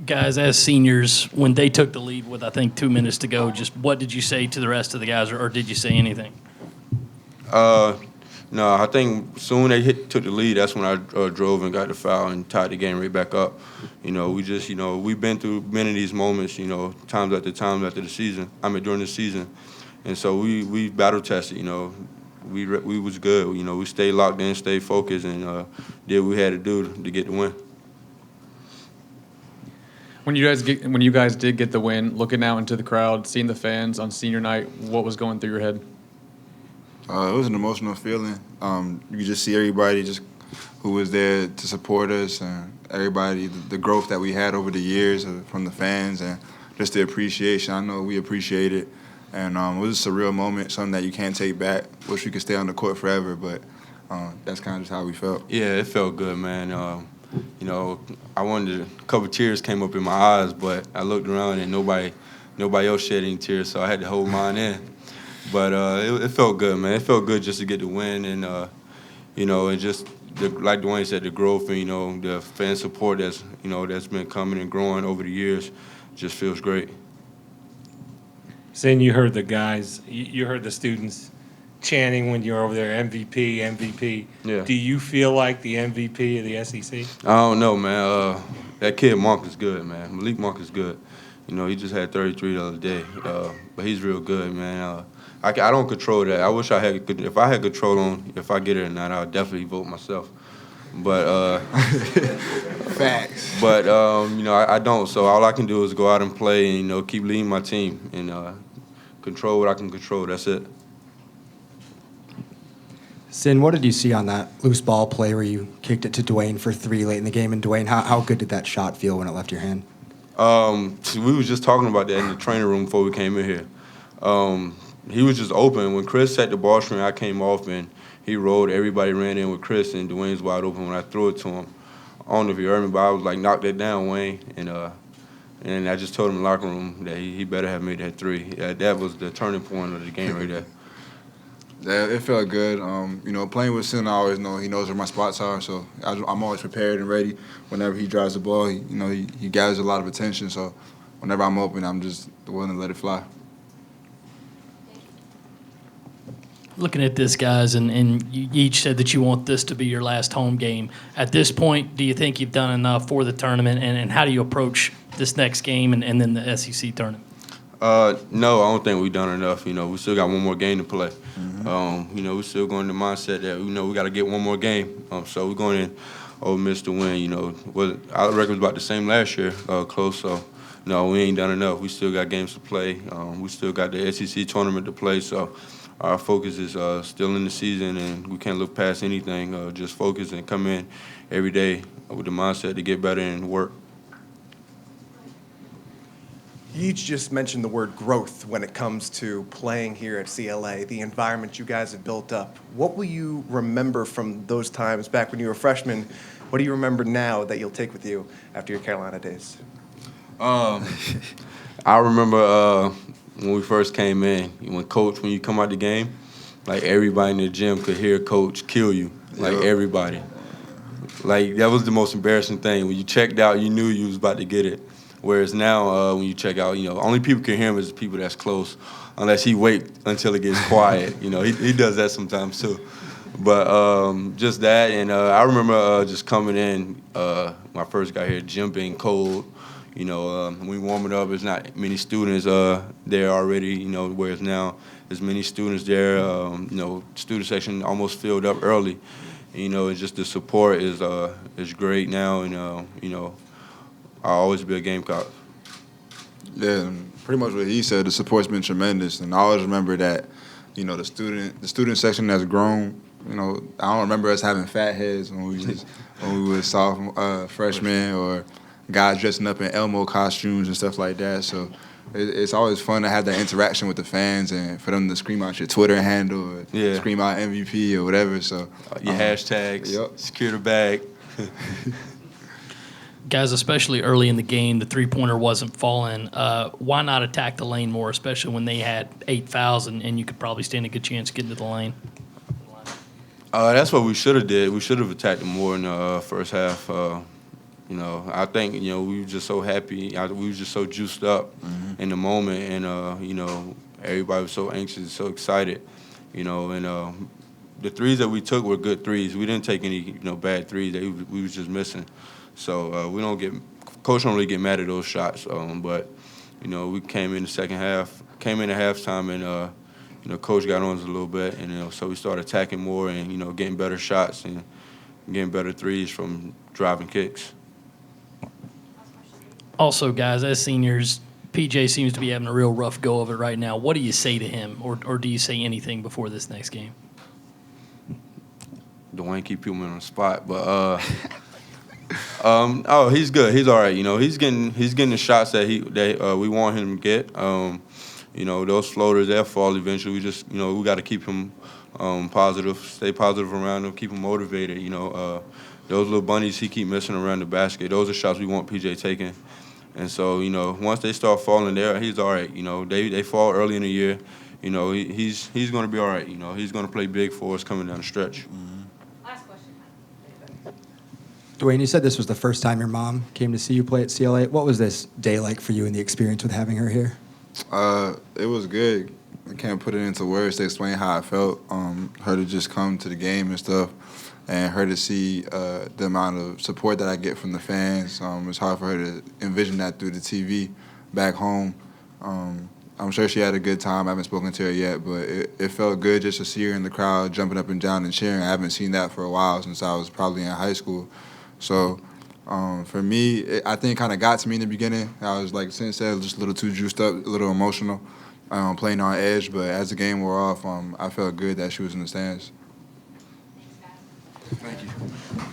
Guys, as seniors, when they took the lead with, I think, 2 minutes to go, just what did you say to the rest of the guys, or did you say anything? Uh, no, I think soon they took the lead. That's when I drove and got the foul and tied the game right back up. We've been through many of these moments, times after the season. During the season, and so we battle tested. We was good. We stayed locked in, stayed focused, and did what we had to do to get the win. When you guys did get the win, looking out into the crowd, seeing the fans on senior night, what was going through your head? It was an emotional feeling. You could just see everybody who was there to support us, and everybody, the growth that we had over the years from the fans, and just the appreciation. I know we appreciate it, and it was just a real moment, something that you can't take back. Wish we could stay on the court forever, but that's kind of just how we felt. Yeah, it felt good, man. I wanted a couple tears came up in my eyes, but I looked around and nobody else shed any tears, so I had to hold mine in. But it felt good, man. It felt good just to get the win, and and just like Duane said, the growth and the fan support that's been coming and growing over the years, just feels great. Saying you heard the guys, you heard the students chanting when you were over there, MVP, MVP. Yeah. Do you feel like the MVP of the SEC? I don't know, man. That kid Monk is good, man. Malik Monk is good. He just had 33 the other day, but he's real good, man. I don't control that. I wish I had. If I had control on if I get it or not, I'd definitely vote myself. But Facts. But I don't. So all I can do is go out and play and keep leading my team and control what I can control. That's it. Sin, what did you see on that loose ball play where you kicked it to Duane for 3 late in the game? And Duane, how good did that shot feel when it left your hand? We was just talking about that in the training room before we came in here. He was just open. When Chris set the ball screen, I came off and he rolled. Everybody ran in with Chris, and Duane's wide open when I threw it to him. I don't know if you heard me, but I was like, knock that down, Wayne. And I just told him in the locker room that he better have made that 3. That was the turning point of the game right there. Yeah, it felt good. Playing with Sin, I always know he knows where my spots are, so I'm always prepared and ready. Whenever he drives the ball, he gathers a lot of attention. So whenever I'm open, I'm just willing to let it fly. Looking at this, guys, and you each said that you want this to be your last home game. At this point, do you think you've done enough for the tournament, and how do you approach this next game and then the SEC tournament? No, I don't think we've done enough. We still got one more game to play. Mm-hmm. We're still going to the mindset that we got to get one more game. So we're going in Ole Miss to win. Our record was about the same last year, close. So no, we ain't done enough. We still got games to play. We still got the SEC tournament to play. So our focus is still in the season, and we can't look past anything. Just focus and come in every day with the mindset to get better and work. You each just mentioned the word growth when it comes to playing here at CLA, the environment you guys have built up. What will you remember from those times back when you were freshmen? What do you remember now that you'll take with you after your Carolina days? I remember when we first came in, when you come out the game, like everybody in the gym could hear Coach kill you, like everybody. Like that was the most embarrassing thing. When you checked out, you knew you was about to get it. Whereas now, when you check out, only people can hear him is the people that's close, unless he wait until it gets quiet. He does that sometimes too. But just that, and I remember just coming in when I first got here, gym being cold. When we warming up, there's not many students there already. Whereas now there's many students there. Student section almost filled up early. And just the support is great now, and I'll always be a Gamecock. Yeah, pretty much what he said. The support's been tremendous, and I always remember that. The student section has grown. I don't remember us having fat heads when we were freshmen, or guys dressing up in Elmo costumes and stuff like that. So it's always fun to have that interaction with the fans and for them to scream out your Twitter handle or scream out MVP or whatever. So your hashtags, secure the bag. Guys, especially early in the game, the three-pointer wasn't falling. Why not attack the lane more, especially when they had 8 fouls and you could probably stand a good chance getting to the lane? That's what we should have did. We should have attacked them more in the first half. You know, I think, you know, we were just so happy. We were just so juiced up in the moment, and, you know, everybody was so anxious, so excited, you know, and the threes that we took were good threes. We didn't take any, you know, bad threes. We was just missing. So Coach don't really get mad at those shots, but, you know, we came in the second half, came in at halftime, and, you know, Coach got on us a little bit, and, you know, so we started attacking more and, you know, getting better shots and getting better threes from driving kicks. Also, guys, as seniors, PJ seems to be having a real rough go of it right now. What do you say to him, or do you say anything before this next game? Duane keep people on the spot, but oh, he's good. He's all right. You know, he's getting the shots that we want him to get. You know, those floaters, they'll fall eventually. We just, you know, we got to keep him positive, stay positive around him, keep him motivated. You know, those little bunnies he keep missing around the basket, those are shots we want PJ taking. And so, you know, once they start falling there, he's all right. You know, they fall early in the year. You know, he's going to be all right. You know, he's going to play big for us coming down the stretch. Last question. Duane, you said this was the first time your mom came to see you play at CLA. What was this day like for you and the experience with having her here? It was good. I can't put it into words to explain how I felt. Her to just come to the game and stuff, and her to see the amount of support that I get from the fans. It's hard for her to envision that through the TV back home. I'm sure she had a good time. I haven't spoken to her yet, but it felt good just to see her in the crowd jumping up and down and cheering. I haven't seen that for a while, since I was probably in high school. So for me, I think it kind of got to me in the beginning. I was, like Sin said, just a little too juiced up, a little emotional, playing on edge. But as the game wore off, I felt good that she was in the stands. Thanks, guys. Thank you.